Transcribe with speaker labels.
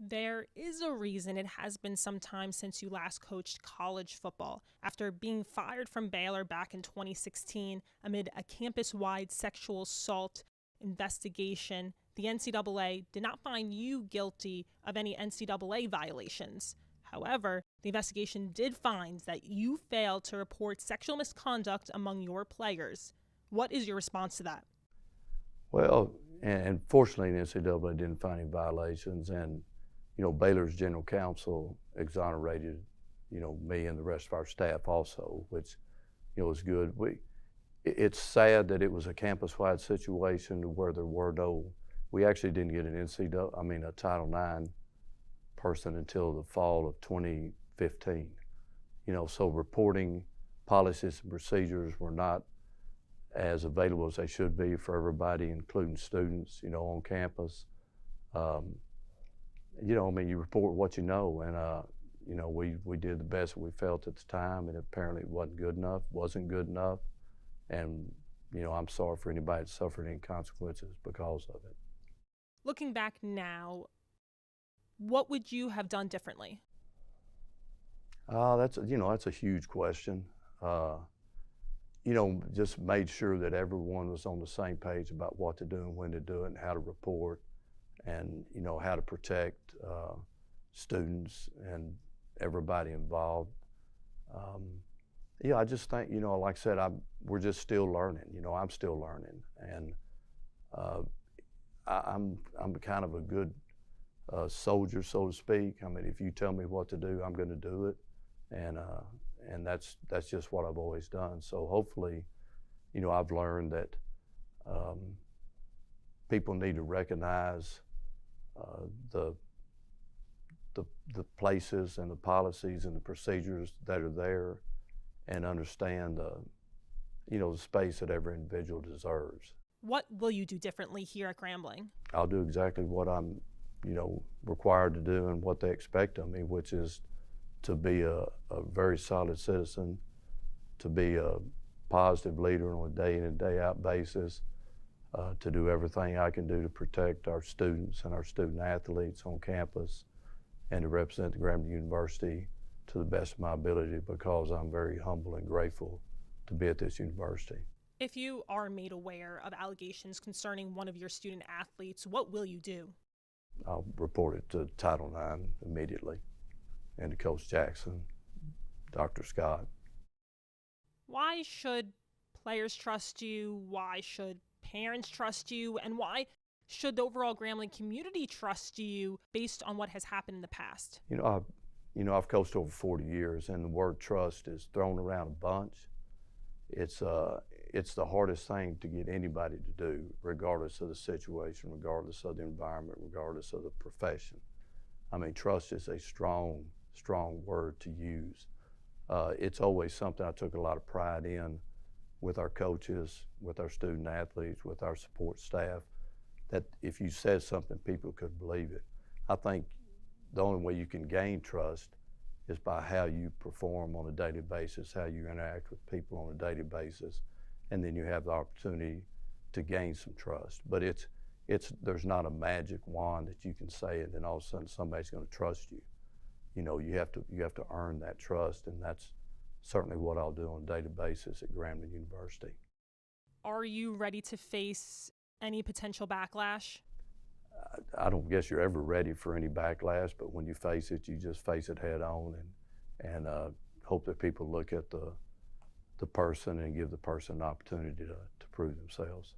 Speaker 1: There is a reason it has been some time since you last coached college football. After being fired from Baylor back in 2016 amid a campus-wide sexual assault investigation, the NCAA did not find you guilty of any NCAA violations. However, the investigation did find that you failed to report sexual misconduct among your players. What is your response to that?
Speaker 2: Well, and fortunately, the NCAA didn't find any violations, and Baylor's general counsel exonerated, me and the rest of our staff also, which, was good. It's sad that it was a campus-wide situation where there were we actually didn't get a Title IX person until the fall of 2015. So reporting policies and procedures were not as available as they should be for everybody, including students, on campus. You report what you know, and we did the best that we felt at the time, and apparently it wasn't good enough, and I'm sorry for anybody that suffered any consequences because of it.
Speaker 1: Looking back now, what would you have done differently?
Speaker 2: That's a huge question. Just made sure that everyone was on the same page about what to do and when to do it and how to report, and how to protect students and everybody involved. I just think, like I said, we're just still learning. I'm still learning, and I'm kind of a good soldier, so to speak. I mean, if you tell me what to do, I'm going to do it, and that's just what I've always done. So hopefully, I've learned that people need to recognize the places and the policies and the procedures that are there, and understand the space that every individual deserves.
Speaker 1: What will you do differently here at Grambling?
Speaker 2: I'll do exactly what I'm required to do and what they expect of me, which is to be a very solid citizen, to be a positive leader on a day in and day out basis, to do everything I can do to protect our students and our student athletes on campus, and to represent the Grambling University to the best of my ability, because I'm very humble and grateful to be at this university.
Speaker 1: If you are made aware of allegations concerning one of your student athletes, what will you do?
Speaker 2: I'll report it to Title IX immediately, and to Coach Jackson, Dr. Scott.
Speaker 1: Why should players trust you? Why should parents trust you? And why should the overall Grambling community trust you based on what has happened in the past?
Speaker 2: I've coached over 40 years, and the word trust is thrown around a bunch. It's the hardest thing to get anybody to do, regardless of the situation, regardless of the environment, regardless of the profession. I mean, trust is a strong word to use. It's always something I took a lot of pride in with our coaches, with our student athletes, with our support staff, that if you said something, people could believe it. I think the only way you can gain trust is by how you perform on a daily basis, how you interact with people on a daily basis, and then you have the opportunity to gain some trust. But there's not a magic wand that you can say and then all of a sudden somebody's going to trust you. You have to earn that trust, and that's certainly what I'll do on a daily basis at Grambling University.
Speaker 1: Are you ready to face any potential backlash?
Speaker 2: I don't guess you're ever ready for any backlash, but when you face it, you just face it head on, and hope that people look at the person and give the person an opportunity to prove themselves.